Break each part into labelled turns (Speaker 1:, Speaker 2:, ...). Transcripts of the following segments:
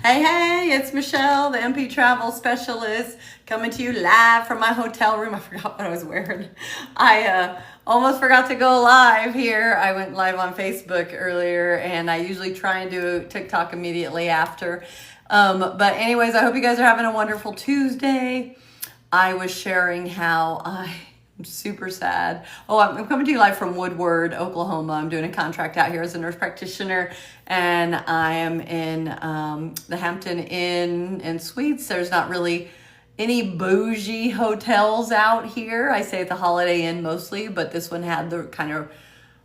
Speaker 1: Hey, it's Michelle, the MP Travel Specialist, coming to you live from my hotel room. I forgot what I was wearing. I almost forgot to go live here. I went live on Facebook earlier, and I usually try and do TikTok immediately after. But anyways, I hope you guys are having a wonderful Tuesday. I was sharing how I'm super sad. I'm coming to you live from Woodward, Oklahoma. I'm doing a contract out here as a nurse practitioner, and I am in the Hampton Inn and Suites. There's not really any bougie hotels out here. I stay at the Holiday Inn mostly, but this one had the kind of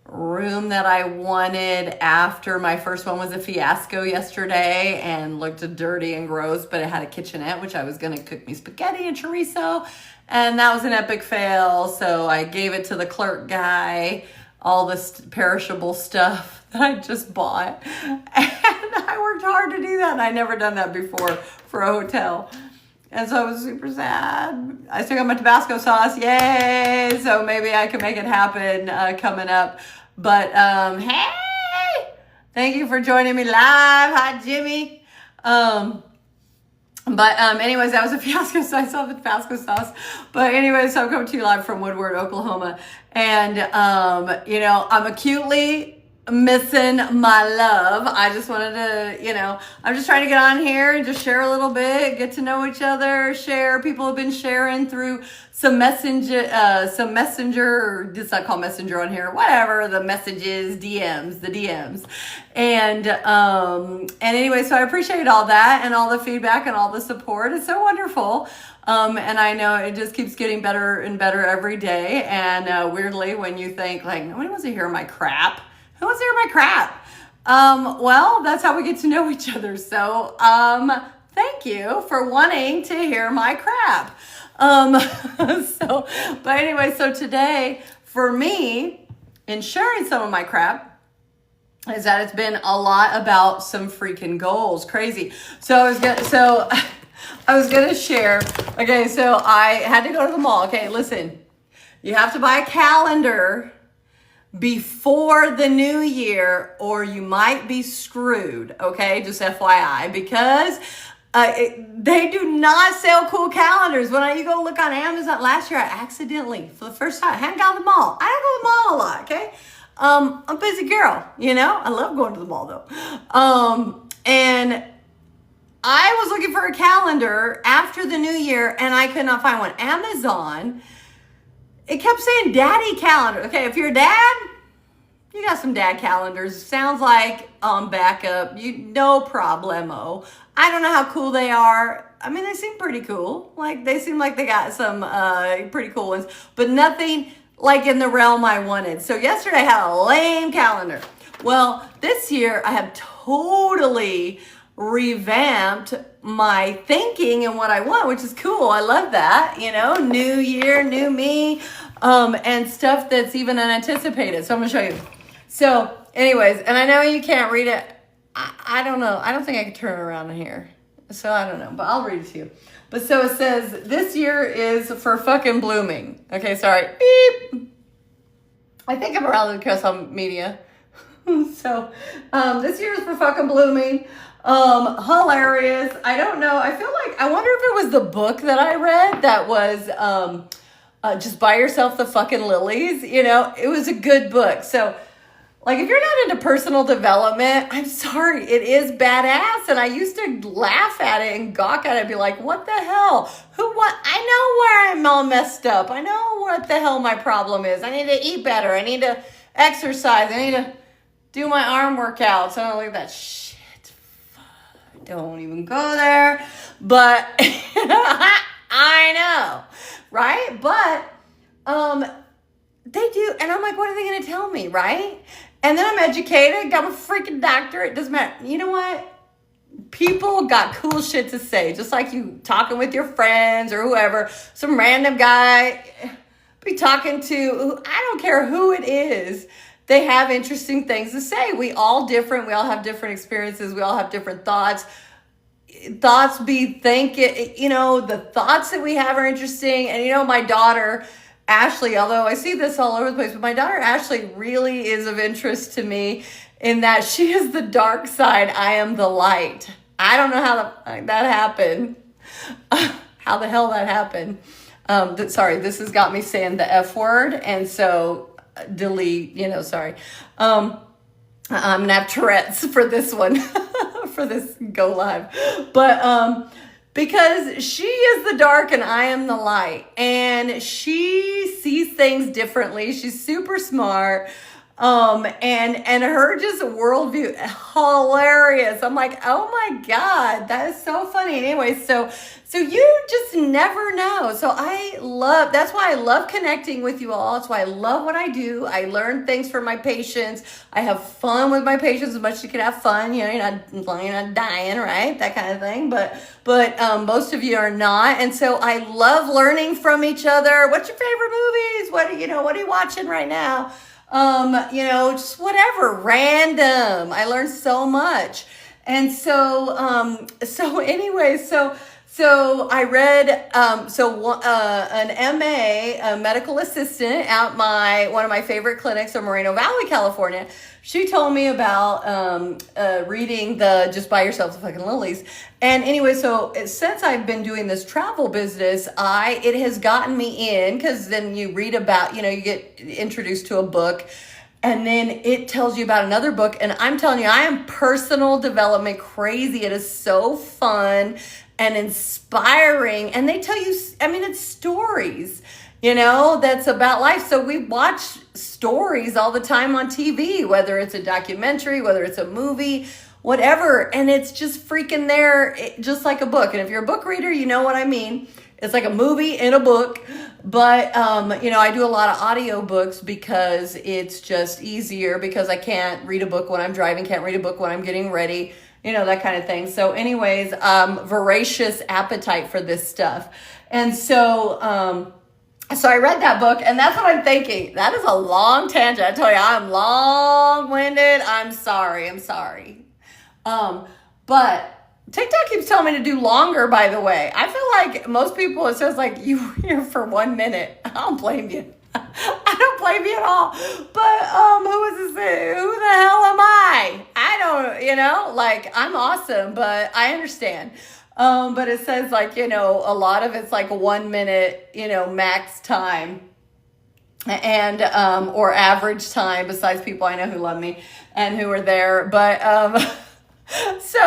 Speaker 1: room that I wanted after my first one was a fiasco yesterday and looked dirty and gross, but it had a kitchenette, which I was going to cook me spaghetti and chorizo. And that was an epic fail. So I gave it to the clerk guy, all this perishable stuff that I just bought. And I worked hard to do that. And I'd never done that before for a hotel. And so I was super sad. I still got my Tabasco sauce. Yay. So maybe I can make it happen coming up. But hey, thank you for joining me live. Hi, Jimmy. Anyways, that was a fiasco, so I saw the Tabasco sauce. But anyways, so I'm coming to you live from Woodward, Oklahoma. And, I'm acutely missing my love. I just wanted to, I'm just trying to get on here and just share a little bit, get to know each other, share. People have been sharing through some messenger, or it's not called messenger on here, whatever, the messages, DMs, the DMs. And anyway, so I appreciate all that and all the feedback and all the support. It's so wonderful. And I know it just keeps getting better and better every day. And weirdly, when you think like, nobody wants to hear my crap. Who wants to hear my crap? Well, that's how we get to know each other. So, thank you for wanting to hear my crap. So today, for me, in sharing some of my crap, is that it's been a lot about some freaking goals. Crazy. So I was gonna share. Okay, so I had to go to the mall. Okay, listen, you have to buy a calendar before the new year or you might be screwed. Okay, just FYI, because they do not sell cool calendars. When you go look on Amazon, last year I accidentally, for the first time, I hadn't gone to the mall. I don't go to the mall a lot, okay? I'm a busy girl, I love going to the mall though. And I was looking for a calendar after the new year and I could not find one. Amazon, it kept saying daddy calendar. Okay, if you're a dad, you got some dad calendars. Sounds like backup. No problemo. I don't know how cool they are. I mean, they seem pretty cool. Like, they seem like they got some pretty cool ones, but nothing like in the realm I wanted. So yesterday I had a lame calendar. Well, this year I have totally revamped my thinking and what I want, which is cool. I love that, new year, new me, and stuff that's even unanticipated. So I'm gonna show you. So anyways, and I know you can't read it. I don't know. I don't think I can turn it around in here. So I don't know, but I'll read it to you. But so it says, this year is for fucking blooming. Okay, sorry. Beep. I think I'm around the social media. So this year is for fucking blooming. Hilarious. I don't know. I feel like, I wonder if it was the book that I read that was just buy yourself the fucking lilies. It was a good book. So like, if you're not into personal development, I'm sorry, it is badass. And I used to laugh at it and gawk at it and be like, what the hell? What? I know where I'm all messed up. I know what the hell my problem is. I need to eat better. I need to exercise. I need to do my arm workouts. I don't like that shit. Don't even go there. But I know, right? But they do. And I'm like, what are they going to tell me, right? And then I'm educated, got a freaking doctorate. It doesn't matter. You know what? People got cool shit to say. Just like you talking with your friends or whoever. Some random guy be talking to, I don't care who it is. They have interesting things to say. We all different. We all have different experiences. We all have different thoughts. Thoughts be thinking, the thoughts that we have are interesting. And my daughter, Ashley, although I see this all over the place, but my daughter Ashley really is of interest to me in that she is the dark side. I am the light. I don't know that happened. How the hell that happened. Sorry, this has got me saying the F word. And so delete, sorry. I'm going to have Tourette's for this one, for this go live. But because she is the dark and I am the light. And she sees things differently. She's super smart. And her just worldview, hilarious. I'm like, oh my God, that is so funny. Anyway, so you just never know. So that's why I love connecting with you all. That's why I love what I do. I learn things from my patients. I have fun with my patients as much as you can have fun. You're not dying, right? That kind of thing. But most of you are not. And so I love learning from each other. What's your favorite movies? What are you watching right now? Just whatever, random. I learned so much. And so I read, an MA, a medical assistant at one of my favorite clinics in Moreno Valley, California. She told me about, reading Just Buy Yourself the Fucking Lilies. And anyway, so since I've been doing this travel business, it has gotten me in, because then you read about, you get introduced to a book, and then it tells you about another book. And I'm telling you, I am personal development crazy. It is so fun and inspiring. And they tell you, it's stories, that's about life. So we watch stories all the time on TV, whether it's a documentary, whether it's a movie, whatever. And it's just freaking there, just like a book. And if you're a book reader, you know what I mean. It's like a movie in a book. But, I do a lot of audiobooks because it's just easier, because I can't read a book when I'm driving, can't read a book when I'm getting ready, that kind of thing. So anyways, voracious appetite for this stuff. And so I read that book, and that's what I'm thinking. That is a long tangent. I tell you, I'm long-winded. I'm sorry. But TikTok keeps telling me to do longer, by the way. I feel like most people, it says like you were here for 1 minute. I don't blame you. I don't blame you at all. But who the hell am I? I don't, I'm awesome, but I understand. But it says like, a lot of it's like 1 minute, max time. And or average time, besides people I know who love me and who are there. But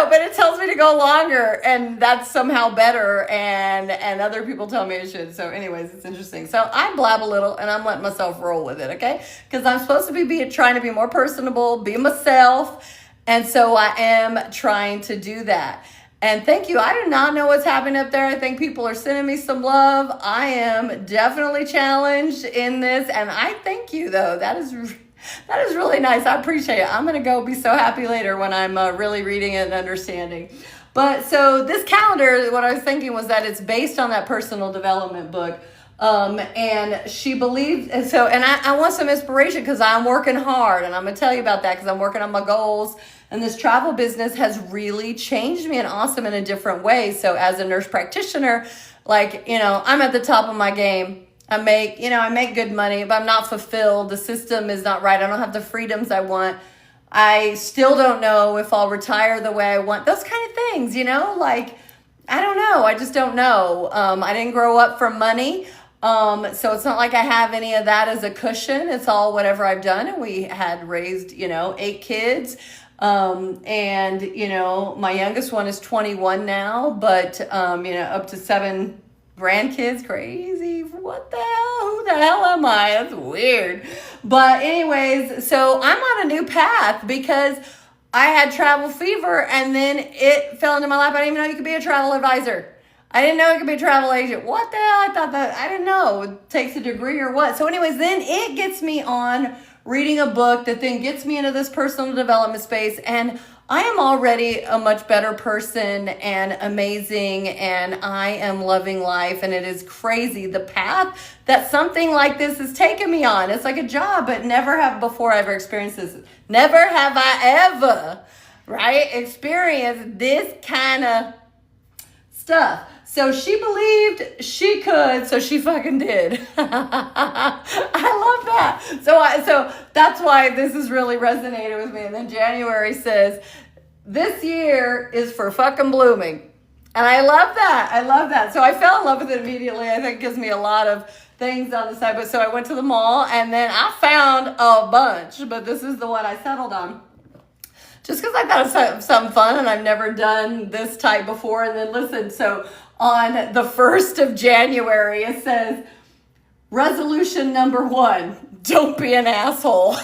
Speaker 1: but it tells me to go longer, and that's somehow better, and other people tell me I should. So anyways, it's interesting. So I blab a little, and I'm letting myself roll with it, okay? Because I'm supposed to be trying to be more personable, be myself, and so I am trying to do that. And thank you. I do not know what's happening up there. I think people are sending me some love. I am definitely challenged in this, and I thank you, though. That is really nice. I appreciate it. I'm going to go be so happy later when I'm really reading it and understanding. But so this calendar, what I was thinking was that it's based on that personal development book. And she believed, and I want some inspiration, because I'm working hard, and I'm going to tell you about that, because I'm working on my goals. And this travel business has really changed me and awesome in a different way. So as a nurse practitioner, I'm at the top of my game. I make good money, but I'm not fulfilled. The system is not right. I don't have the freedoms I want. I still don't know if I'll retire the way I want. Those kind of things, I don't know. I just don't know. I didn't grow up for money. So it's not like I have any of that as a cushion. It's all whatever I've done. And we had raised, 8 kids. And my youngest one is 21 now, but, up to 7 grandkids. Crazy. What the hell? Who the hell am I? That's weird. But anyways, so I'm on a new path, because I had travel fever, and then it fell into my lap. I didn't even know you could be a travel advisor. I didn't know it could be a travel agent. What the hell? I thought that, I didn't know. It takes a degree or what. So anyways, then it gets me on reading a book that then gets me into this personal development space. And I am already a much better person and amazing, and I am loving life. And it is crazy the path that something like this has taken me on. It's like a job, but never have before I ever experienced this. Never have I ever, right, experienced this kind of stuff. So she believed she could, so she fucking did. I love that. So that's why this has really resonated with me. And then January says, this year is for fucking blooming. And I love that. I love that. So I fell in love with it immediately. I think it gives me a lot of things on the side. But so I went to the mall and then I found a bunch, but this is the one I settled on. Just because I thought it was something fun and I've never done this type before. And then listen, so on the 1st of January, it says, resolution number 1, don't be an asshole.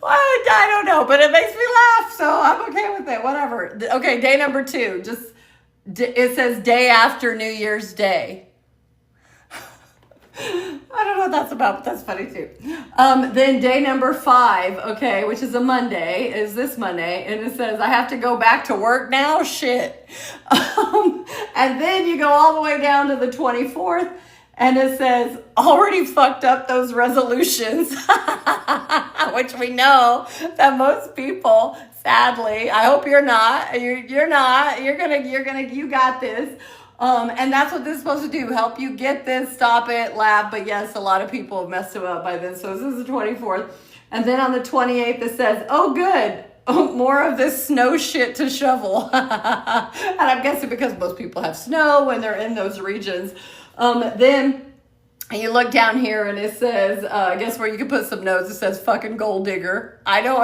Speaker 1: Well, I don't know, but it makes me laugh, so I'm okay with it, whatever. Okay, day number 2, it says day after New Year's Day. I don't know what that's about, but that's funny too. Then day number 5, okay, which is a Monday, is this Monday, and it says, I have to go back to work now? Shit. And then you go all the way down to the 24th, and it says, already fucked up those resolutions, which we know that most people, sadly, I hope you're not, you're not, you got this. And that's what this is supposed to do, help you get this, stop it, laugh. But yes, a lot of people have messed it up by this. So this is the 24th. And then on the 28th, it says, oh, good. Oh, more of this snow shit to shovel. And I'm guessing because most people have snow when they're in those regions. Then you look down here and it says, I guess where you can put some notes, it says fucking gold digger. I don't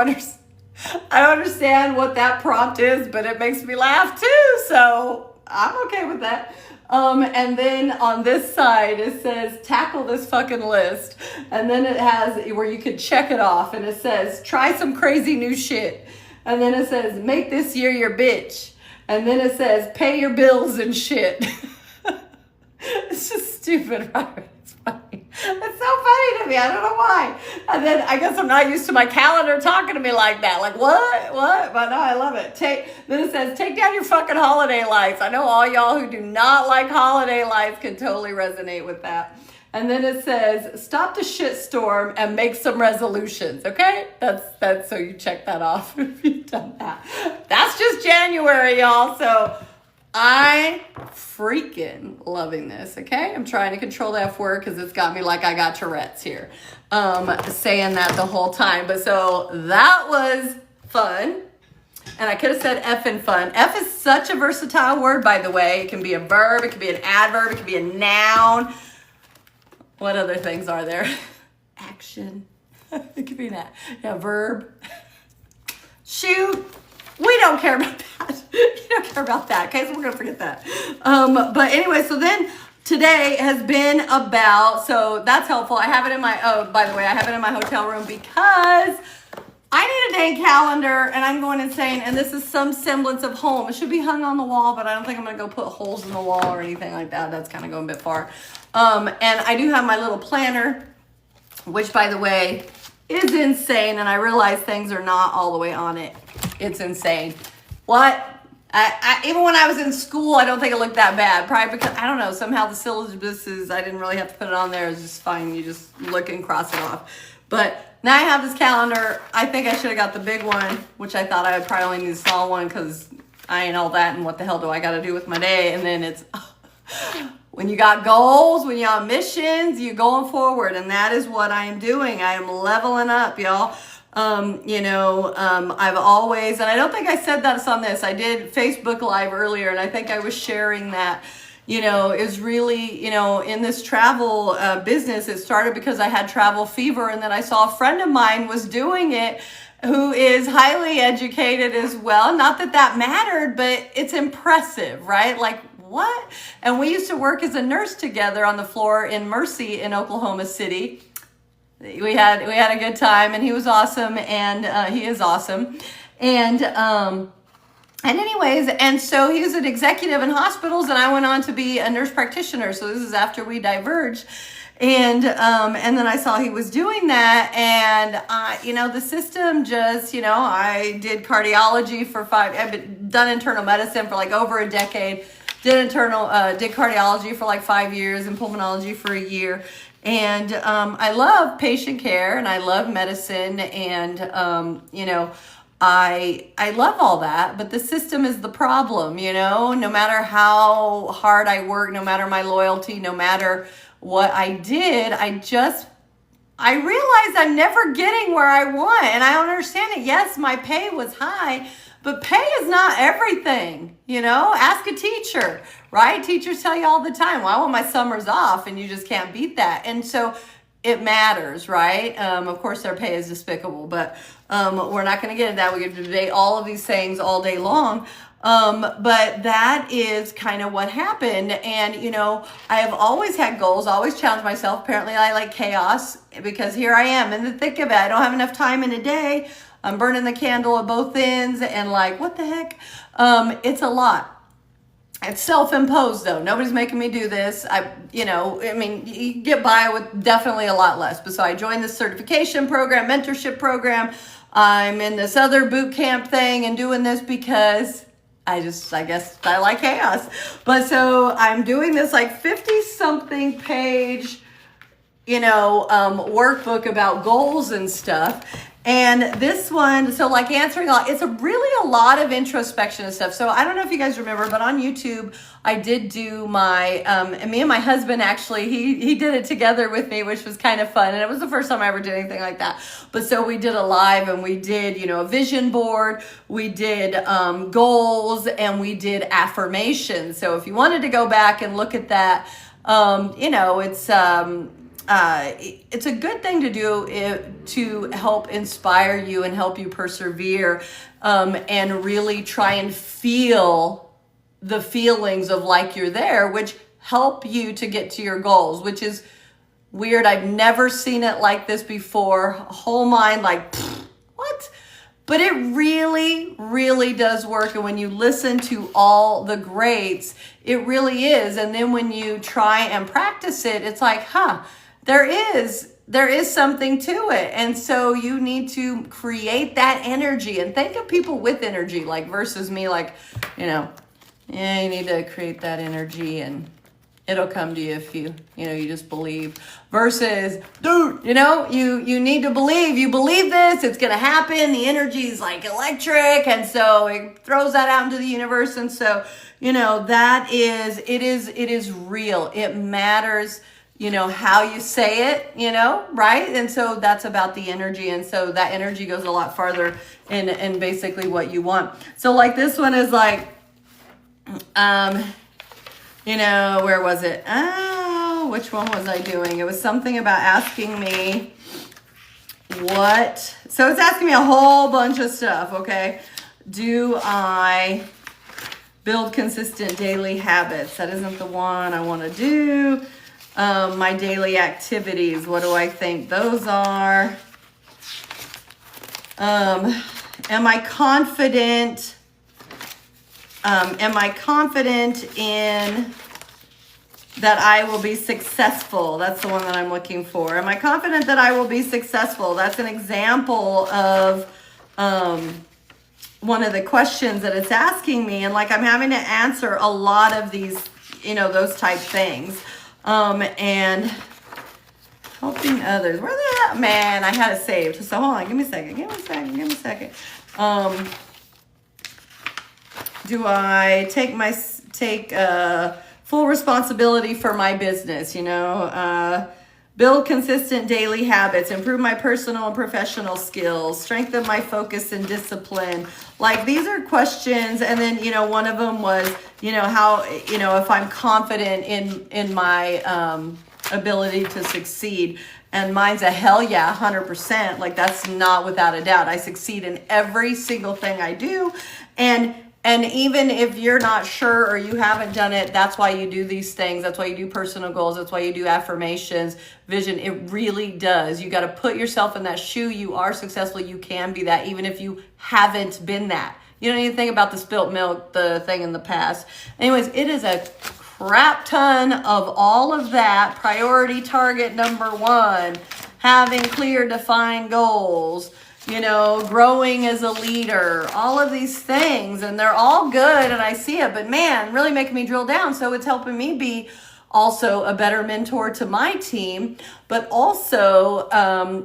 Speaker 1: understand what that prompt is, but it makes me laugh too. So I'm okay with that. And then on this side, it says, tackle this fucking list. And then it has where you could check it off. And it says, try some crazy new shit. And then it says, make this year your bitch. And then it says, pay your bills and shit. It's just stupid, right? It's funny. It's so funny to me. I don't know why. And then I guess I'm not used to my calendar talking to me like that. Like, what? But no, I love it. Then it says, take down your fucking holiday lights. I know all y'all who do not like holiday lights can totally resonate with that. And then it says, stop the shitstorm and make some resolutions. Okay? That's so you check that off if you've done that. That's just January, y'all. So I freaking loving this, okay? I'm trying to control the F word because it's got me like I got Tourette's here. Saying that the whole time. But so that was fun. And I could have said effing fun. F is such a versatile word, by the way. It can be a verb. It can be an adverb. It can be a noun. What other things are there? Action. It could be that. Yeah, verb. Shoot. We don't care about that. You don't care about that. Okay, so we're going to forget that. But anyway, so then today has been about, so that's helpful. I have it in my, by the way, I have it in my hotel room because I need a dang calendar and I'm going insane. And this is some semblance of home. It should be hung on the wall, but I don't think I'm going to go put holes in the wall or anything like that. That's kind of going a bit far. And I do have my little planner, which by the way is insane. And I realize things are not all the way on it. It's insane. What? I even when I was in school, I don't think it looked that bad. Probably because, I don't know, somehow the syllabus is, I didn't really have to put it on there. It's just fine. You just look and cross it off. But now I have this calendar. I think I should have got the big one, which I thought I would probably only need a small one because I ain't all that. And what the hell do I got to do with my day? And then it's, when you got goals, when you're on missions, you're going forward. And that is what I am doing. I am leveling up, y'all. I've always, and I don't think I said that's on this. I did Facebook Live earlier, and I think I was sharing that, is really, in this travel business, it started because I had travel fever, and then I saw a friend of mine was doing it who is highly educated as well. Not that that mattered, but it's impressive, right? Like, what? And we used to work as a nurse together on the floor in Mercy in Oklahoma City. We had a good time, and he was awesome, and he is awesome, and anyways, and so he was an executive in hospitals, and I went on to be a nurse practitioner. So this is after we diverged, and then I saw he was doing that, and the system just, I did cardiology for I've done internal medicine for like over a decade, did cardiology for like 5 years, and pulmonology for a year. And I love patient care and I love medicine and, I love all that, but the system is the problem, no matter how hard I work, no matter my loyalty, no matter what I did, I realized I'm never getting where I want, and I don't understand it. Yes, my pay was high, but pay is not everything, you know? Ask a teacher, right? Teachers tell you all the time, well, I want my summers off, and you just can't beat that. And so it matters, right? Of course, their pay is despicable, but we're not going to get into that. We get to debate all of these things all day long. But that is kind of what happened. And, you know, I have always had goals, always challenged myself. Apparently, I like chaos because here I am in the thick of it. I don't have enough time in a day. I'm burning the candle at both ends and like, what the heck? It's a lot. It's self-imposed though. Nobody's making me do this. You get by with definitely a lot less. But so I joined this certification program, mentorship program. I'm in this other boot camp thing and doing this because I guess I like chaos. But so I'm doing this like 50 something page, workbook about goals and stuff. And this one, so like answering it's really a lot of introspection and stuff. So I don't know if you guys remember, but on YouTube, I did do my, and me and my husband actually, he did it together with me, which was kind of fun. And it was the first time I ever did anything like that. But so we did a live and we did, a vision board, we did goals, and we did affirmations. So if you wanted to go back and look at that, it's a good thing to do to help inspire you and help you persevere and really try and feel the feelings of like you're there, which help you to get to your goals, which is weird. I've never seen it like this before. Whole mind like, what? But it really, really does work. And when you listen to all the greats, it really is. And then when you try and practice it, it's like, there is something to it. And so you need to create that energy and think of people with energy, like versus me, like, you need to create that energy and it'll come to you if you just believe versus, dude, you need to believe, you believe this, it's going to happen. The energy is like electric. And so it throws that out into the universe. And so, it is real. It matters. How you say it, right? And so that's about the energy. And so that energy goes a lot farther in basically what you want. So like this one is like, where was it? Oh, which one was I doing? It was something about asking me what. So it's asking me a whole bunch of stuff, okay? Do I build consistent daily habits? That isn't the one I want to do. My daily activities, what do I think those are? Am I confident in that I will be successful? That's the one that I'm looking for. Am I confident that I will be successful? That's an example of one of the questions that it's asking me. And like I'm having to answer a lot of these, those type things. And helping others. Where the hell? Man, I had it saved. So hold on, give me a second. Do I take full responsibility for my business? Build consistent daily habits, improve my personal and professional skills, strengthen my focus and discipline. Like these are questions. And then, one of them was, how, if I'm confident in my ability to succeed. And mine's a hell yeah, 100%. Like that's not without a doubt. I succeed in every single thing I do. And even if you're not sure or you haven't done it, that's why you do these things. That's why you do personal goals. That's why you do affirmations, vision. It really does. You got to put yourself in that shoe. You are successful. You can be that, even if you haven't been that. You don't need to think about the spilt milk, the thing in the past. Anyways, it is a crap ton of all of that. Priority target number 1, having clear, defined goals. Growing as a leader, all of these things, and they're all good and I see it, but man, really making me drill down. So it's helping me be also a better mentor to my team, but also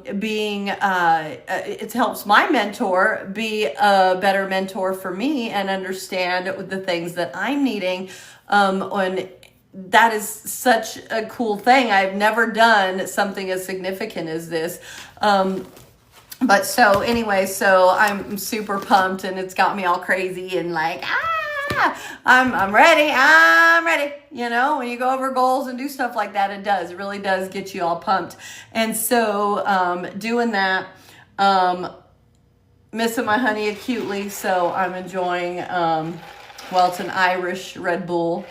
Speaker 1: it helps my mentor be a better mentor for me and understand the things that I'm needing that is such a cool thing. I've never done something as significant as this. But so anyway, so I'm super pumped, and it's got me all crazy and like, I'm ready. I'm ready. You know, when you go over goals and do stuff like that, it really does get you all pumped. And so, doing that, missing my honey acutely. So I'm enjoying, well, it's an Irish Red Bull.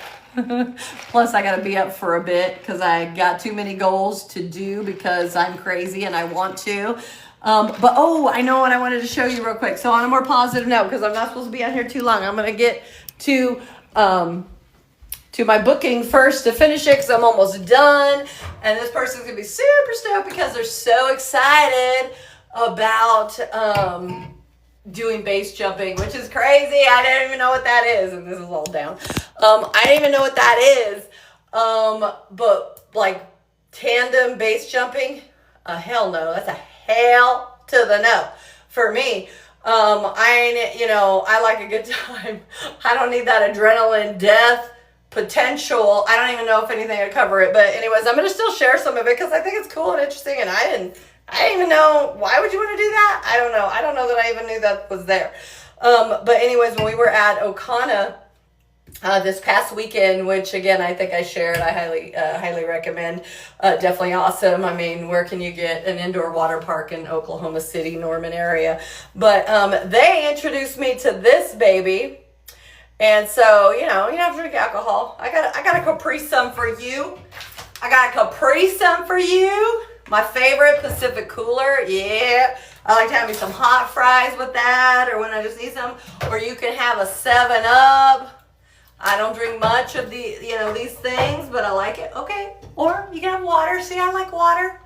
Speaker 1: Plus I got to be up for a bit because I got too many goals to do because I'm crazy and I want to. But I know what I wanted to show you real quick. So on a more positive note, because I'm not supposed to be on here too long, I'm going to get to my booking first to finish it because I'm almost done. And this person's going to be super stoked because they're so excited about doing base jumping, which is crazy. I didn't even know what that is. And this is all down. I didn't even know what that is. But like tandem base jumping, hell no. That's a hell to the no for me. I like a good time. I don't need that adrenaline death potential. I don't even know if anything would cover it. But anyways, I'm going to still share some of it because I think it's cool and interesting. And I didn't even know, why would you want to do that? I don't know. I don't know that I even knew that was there. But anyways, when we were at Okana this past weekend, which again, I think I shared, I highly recommend, definitely awesome. I mean, where can you get an indoor water park in Oklahoma City, Norman area? But they introduced me to this baby. And so, you don't have to drink alcohol. I got a Capri Sun for you. My favorite, Pacific Cooler. Yeah. I like to have me some hot fries with that, or when I just need some. Or you can have a 7-Up. I don't drink much of these things, but I like it. Okay. Or you can have water. See, I like water.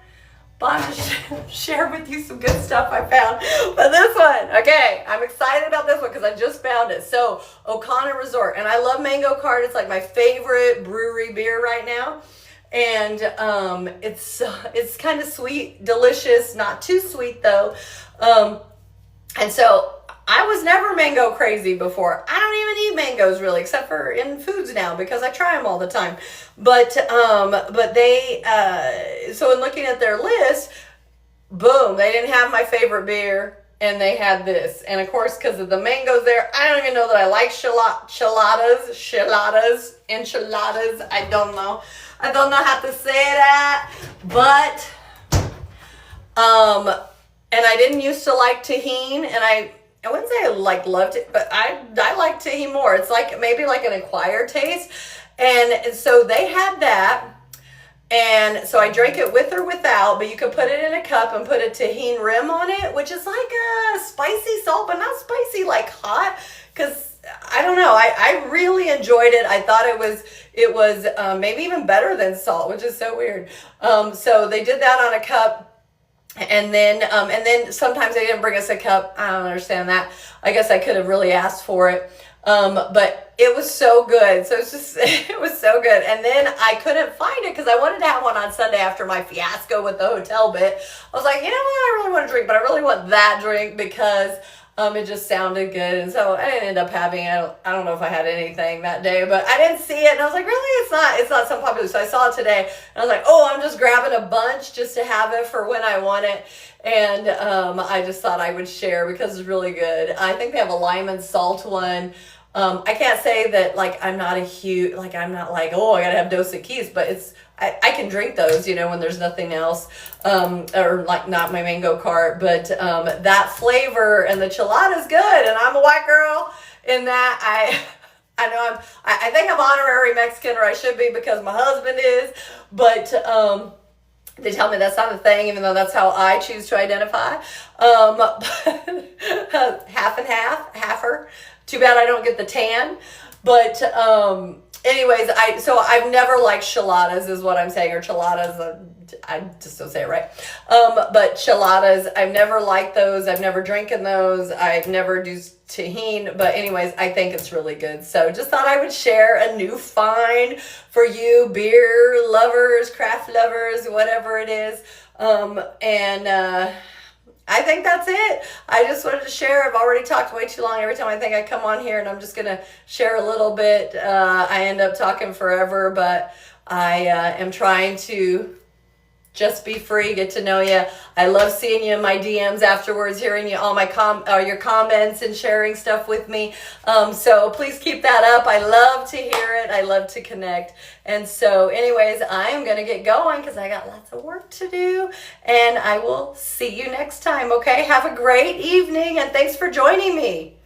Speaker 1: But I'm just sharing with you some good stuff I found. But this one, okay, I'm excited about this one because I just found it. So, Okana Resort. And I love Mango Card. It's like my favorite brewery beer right now. And it's kind of sweet, delicious, not too sweet though. And so I was never mango crazy before. I don't even eat mangoes really, except for in foods now because I try them all the time. But they, so in looking at their list, boom, they didn't have my favorite beer and they had this. And of course, because of the mangoes there, I don't even know that I like enchiladas. I don't know how to say that, but, and I didn't used to like tahini, and I wouldn't say I loved it, but I like tahini more. It's like maybe like an acquired taste. And so they had that. And so I drank it with or without, but you could put it in a cup and put a tahini rim on it, which is like a spicy salt, but not spicy like hot. Cause I don't know. I really enjoyed it. I thought it was maybe even better than salt, which is so weird. So they did that on a cup. And then sometimes they didn't bring us a cup. I don't understand that. I guess I could have really asked for it. But it was so good. So it was so good. And then I couldn't find it because I wanted to have one on Sunday after my fiasco with the hotel bit. I was like, you know what? I really want to drink, but I really want that drink because it just sounded good. And so I didn't end up having it. I don't know if I had anything that day, but I didn't see it. And I was like, really? It's not so popular. So I saw it today and I was like, I'm just grabbing a bunch just to have it for when I want it. And I just thought I would share because it's really good. I think they have a lime and salt one. I can't say that I'm not I gotta have Dos Equis, but I can drink those, when there's nothing else, or not my mango cart, but that flavor and the chilada is good. And I'm a white girl in that I know I think I'm honorary Mexican, or I should be because my husband is, but they tell me that's not a thing, even though that's how I choose to identify. Half and halfer. Too bad I don't get the tan. But anyways, I've never liked chiladas is what I'm saying, or chiladas. I just don't say it right. But chiladas, I've never liked those. I've never drinking those. I've never do tahini. But anyways, I think it's really good. So just thought I would share a new find for you beer lovers, craft lovers, whatever it is. I think that's it. I just wanted to share. I've already talked way too long. Every time I think I come on here and I'm just going to share a little bit, I end up talking forever, but I am trying to just be free, get to know you. I love seeing you in my DMs afterwards, hearing you all my your comments and sharing stuff with me. So please keep that up. I love to hear it. I love to connect. And so anyways, I am going to get going because I got lots of work to do. And I will see you next time, okay? Have a great evening and thanks for joining me.